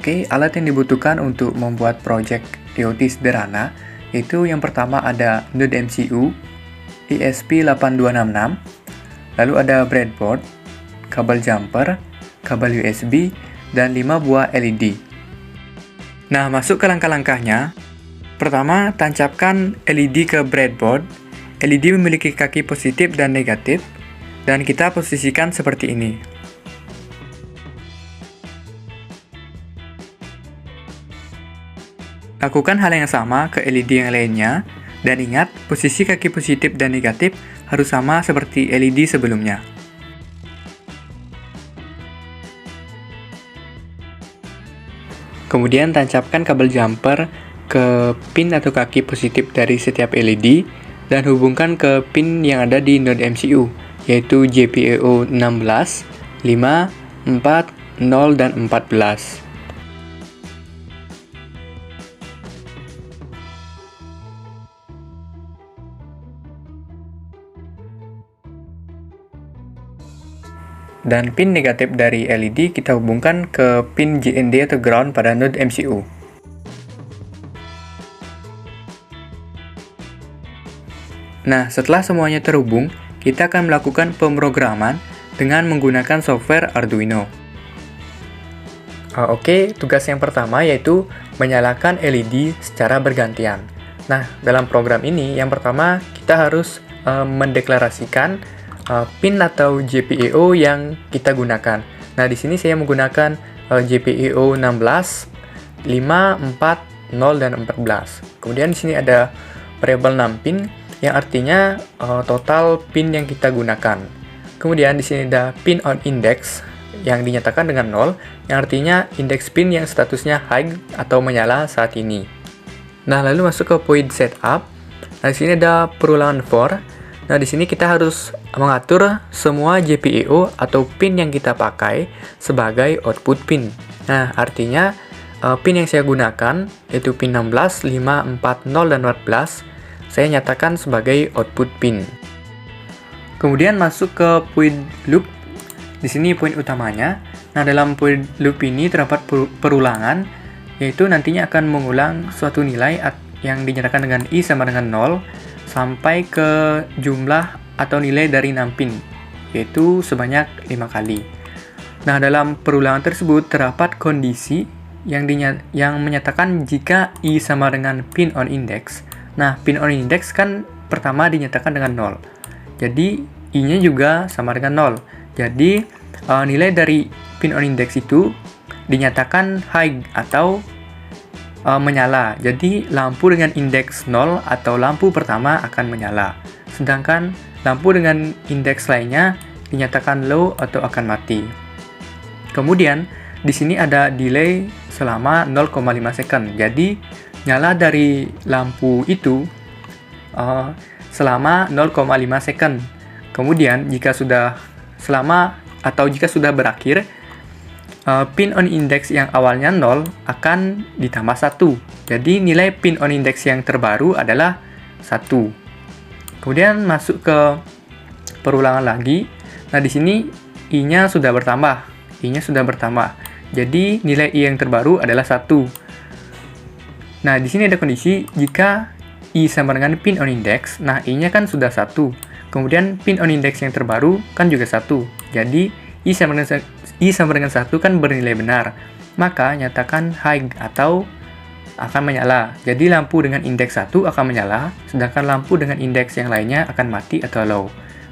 Oke, alat yang dibutuhkan untuk membuat project IoT sederhana itu yang pertama ada Node MCU, ESP8266, lalu ada breadboard, kabel jumper, kabel USB, dan 5 buah LED. Nah, masuk ke langkah-langkahnya. Pertama, tancapkan LED ke breadboard. LED memiliki kaki positif dan negatif, dan kita posisikan seperti ini. Lakukan hal yang sama ke LED yang lainnya, dan ingat, posisi kaki positif dan negatif harus sama seperti LED sebelumnya. Kemudian tancapkan kabel jumper ke pin atau kaki positif dari setiap LED, dan hubungkan ke pin yang ada di node MCU, yaitu GPIO 16, 5, 4, 0, dan 14. Dan pin negatif dari LED kita hubungkan ke pin GND atau ground pada node MCU. Nah, setelah semuanya terhubung, kita akan melakukan pemrograman dengan menggunakan software Arduino. Oke, tugas yang pertama yaitu menyalakan LED secara bergantian. Nah, dalam program ini, yang pertama kita harus mendeklarasikan pin atau GPIO yang kita gunakan. Nah, di sini saya menggunakan GPIO 16, 5, 4, 0, dan 14. Kemudian di sini ada variabel 6 pin yang artinya total pin yang kita gunakan. Kemudian di sini ada pin on index yang dinyatakan dengan 0, yang artinya indeks pin yang statusnya high atau menyala saat ini. Nah, lalu masuk ke point setup. Nah, di sini ada perulangan for. Nah, di sini kita harus mengatur semua GPIO atau pin yang kita pakai sebagai output pin. Nah, artinya pin yang saya gunakan yaitu pin 16, 5, 4, 0, dan 14 saya nyatakan sebagai output pin. Kemudian masuk ke point loop. Di sini point utamanya. Nah, dalam point loop ini terdapat perulangan, yaitu nantinya akan mengulang suatu nilai yang dinyatakan dengan I sama dengan 0 sampai ke jumlah atau nilai dari 6 pin, yaitu sebanyak 5 kali. Nah, dalam perulangan tersebut terdapat kondisi yang menyatakan jika I sama dengan pin on index. Nah, pin on index kan pertama dinyatakan dengan 0. Jadi, I-nya juga sama dengan 0. Jadi, nilai dari pin on index itu dinyatakan high atau menyala. Jadi, lampu dengan indeks 0 atau lampu pertama akan menyala. Sedangkan lampu dengan indeks lainnya dinyatakan low atau akan mati. Kemudian, di sini ada delay selama 0,5 second. Jadi, nyala dari lampu itu selama 0,5 second. Kemudian, jika sudah berakhir, pin on index yang awalnya 0 akan ditambah 1. Jadi nilai pin on index yang terbaru adalah 1. Kemudian masuk ke perulangan lagi. Nah, di sini I-nya sudah bertambah. Jadi nilai I yang terbaru adalah 1. Nah, di sini ada kondisi jika I sama dengan pin on index. Nah, I-nya kan sudah 1. Kemudian pin on index yang terbaru kan juga 1. Jadi I sama dengan 1 kan bernilai benar, maka nyatakan high atau akan menyala. Jadi lampu dengan indeks 1 akan menyala, sedangkan lampu dengan indeks yang lainnya akan mati atau low.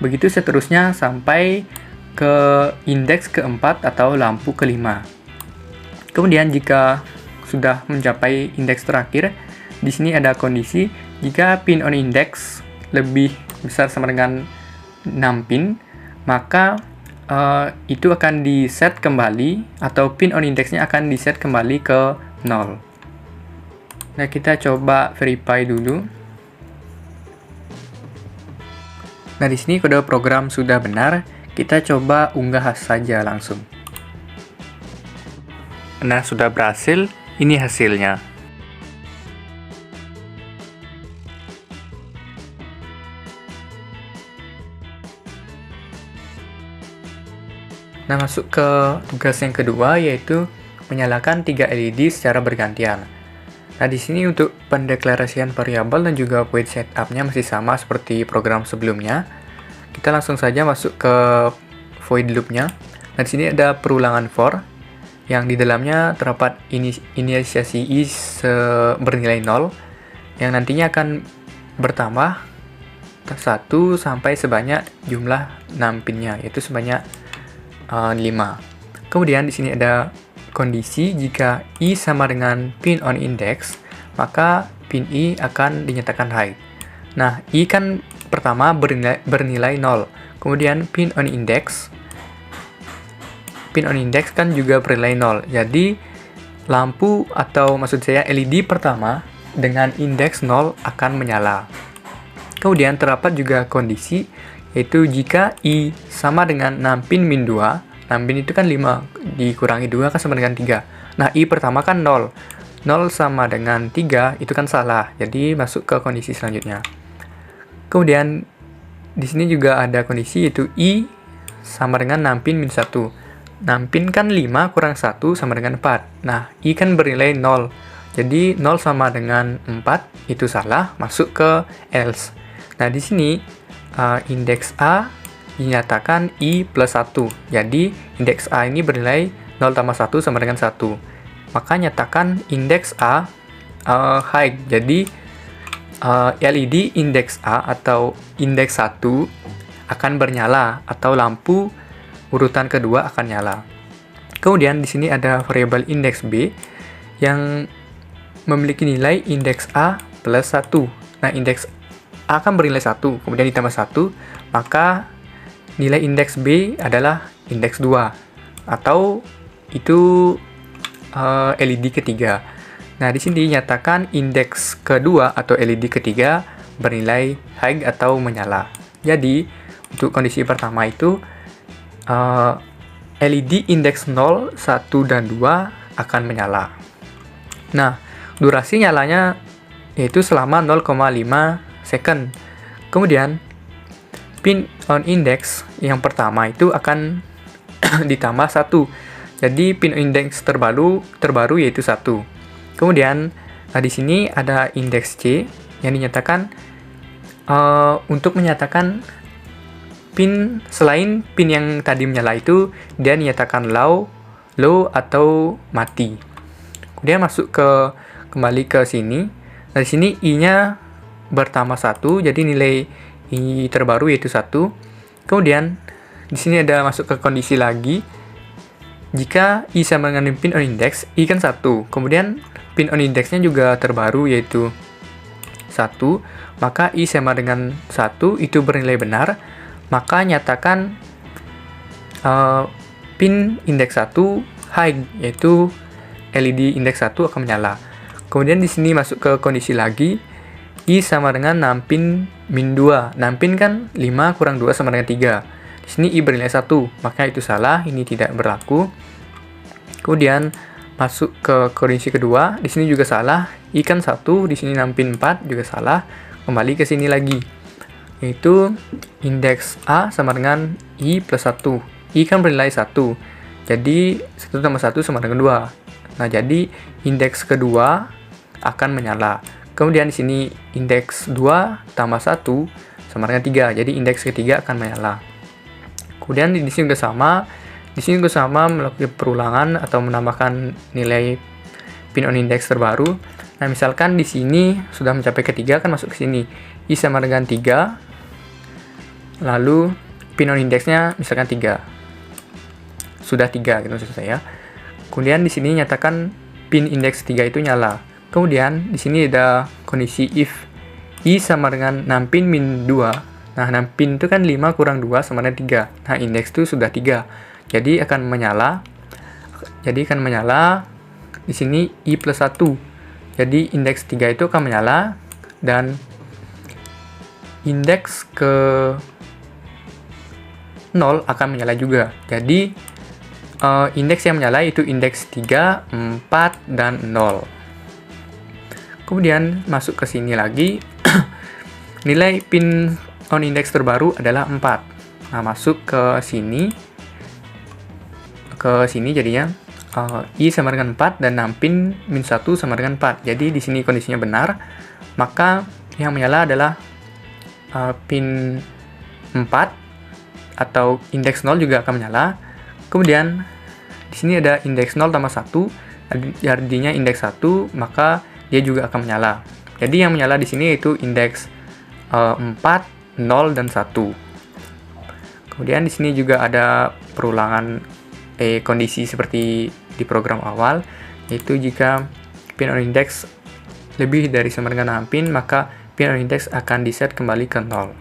Begitu seterusnya sampai ke indeks keempat atau lampu kelima. Kemudian jika sudah mencapai indeks terakhir, di sini ada kondisi jika pin on index lebih besar sama dengan 6 pin, maka itu akan di-set kembali atau pin on indexnya akan di-set kembali ke 0. Nah, kita coba verify dulu. Nah, di sini kode program sudah benar. Kita coba unggah saja langsung. Nah, sudah berhasil. Ini hasilnya. Nah, masuk ke tugas yang kedua, yaitu menyalakan 3 LED secara bergantian. Nah, di sini untuk pendeklarasian variabel dan juga void setup-nya masih sama seperti program sebelumnya. Kita langsung saja masuk ke void loop-nya. Nah, di sini ada perulangan for yang di dalamnya terdapat inisiasi i bernilai 0 yang nantinya akan bertambah 1 sampai sebanyak jumlah 6 pinnya, yaitu sebanyak 5. Kemudian di sini ada kondisi jika i sama dengan pin on index, maka pin i akan dinyatakan high. Nah, i kan pertama bernilai 0. Kemudian pin on index kan juga bernilai 0. Jadi lampu atau maksud saya LED pertama dengan indeks 0 akan menyala. Kemudian terdapat juga kondisi yaitu jika i sama dengan 6 pin min 2. 6 pin itu kan 5, dikurangi 2 kan sama dengan 3. Nah, i pertama kan 0. 0 sama dengan 3 itu kan salah. Jadi masuk ke kondisi selanjutnya. Kemudian di sini juga ada kondisi yaitu i sama dengan 6 pin min 1. 6 pin kan 5 kurang 1 sama dengan 4. Nah, i kan bernilai 0. Jadi 0 sama dengan 4 itu salah, masuk ke else. Nah, di sini indeks A dinyatakan i plus 1. Jadi, indeks A ini bernilai 0 tambah 1 sama dengan 1. Maka nyatakan indeks A high. Jadi, LED indeks A atau indeks 1 akan bernyala atau lampu urutan kedua akan nyala. Kemudian di sini ada variabel indeks B yang memiliki nilai indeks A plus 1. Nah, indeks A akan bernilai 1, kemudian ditambah 1, maka nilai indeks B adalah indeks 2, atau itu LED ketiga. Nah, di sini dinyatakan indeks kedua atau LED ketiga bernilai high atau menyala. Jadi, untuk kondisi pertama itu, LED indeks 0, 1, dan 2 akan menyala. Nah, durasi nyalanya yaitu selama 0,5 second. Kemudian, pin on index yang pertama itu akan ditambah 1. Jadi, pin on index terbaru yaitu 1. Kemudian, di sini ada indeks C yang dinyatakan untuk menyatakan pin selain pin yang tadi menyala itu dia dinyatakan low atau mati. Kemudian kembali ke sini. Nah, di sini i-nya bertambah 1, jadi nilai i terbaru yaitu 1. Kemudian di sini ada masuk ke kondisi lagi. Jika i sama dengan pin on index, i kan 1. Kemudian pin on indexnya juga terbaru yaitu 1, maka i sama dengan 1 itu bernilai benar. Maka nyatakan pin indeks 1 high, yaitu LED indeks 1 akan menyala. Kemudian di sini masuk ke kondisi lagi, i sama dengan 6 pin min 2. 6 pin kan 5 kurang 2 sama dengan 3. Di sini i bernilai 1, maka itu salah, ini tidak berlaku. Kemudian masuk ke kondisi kedua, di sini juga salah, i kan 1, di sini 6 pin 4 juga salah. Kembali ke sini lagi, yaitu indeks A sama dengan i plus 1. I kan bernilai 1, jadi 1 tambah 1 sama dengan 2. Nah, jadi indeks kedua akan menyala. Kemudian di sini indeks 2 tambah 1 sama dengan 3, jadi indeks ketiga akan menyala. Kemudian di sini juga sama, melakukan perulangan atau menambahkan nilai pin on index terbaru. Nah, misalkan di sini sudah mencapai ketiga, kan masuk ke sini. I sama dengan 3, lalu pin on indexnya misalkan 3. Sudah 3 gitu maksud saya. Kemudian di sini nyatakan pin indeks 3 itu nyala. Kemudian di sini ada kondisi if i sama dengan 6 pin min 2. Nah, 6 pin itu kan 5 kurang 2 sama dengan 3. Nah, indeks itu sudah 3. Jadi akan menyala. Di sini i plus 1. Jadi indeks 3 itu akan menyala dan indeks ke 0 akan menyala juga. Jadi indeks yang menyala itu indeks 3, 4, dan 0. Kemudian masuk ke sini lagi. Nilai pin on index terbaru adalah 4. Nah, masuk ke sini jadinya I sama dengan 4 dan 6 pin min 1 sama dengan 4. Jadi di sini kondisinya benar, maka yang menyala adalah pin 4 atau indeks 0 juga akan menyala. Kemudian di sini ada indeks 0 tambah 1, artinya indeks 1, maka dia juga akan menyala. Jadi yang menyala di sini yaitu indeks 4, 0, dan 1. Kemudian di sini juga ada perulangan kondisi seperti di program awal, yaitu jika pin on index lebih dari sama dengan 6 pin, maka pin on index akan diset kembali ke 0.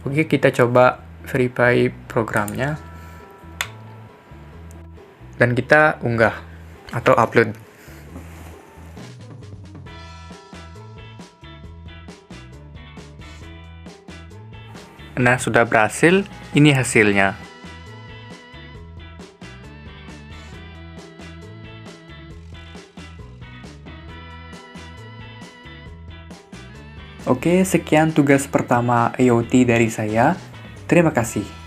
Oke, kita coba verify programnya. Dan kita unggah atau upload. Nah, sudah berhasil. Ini hasilnya. Oke, sekian tugas pertama IoT dari saya. Terima kasih.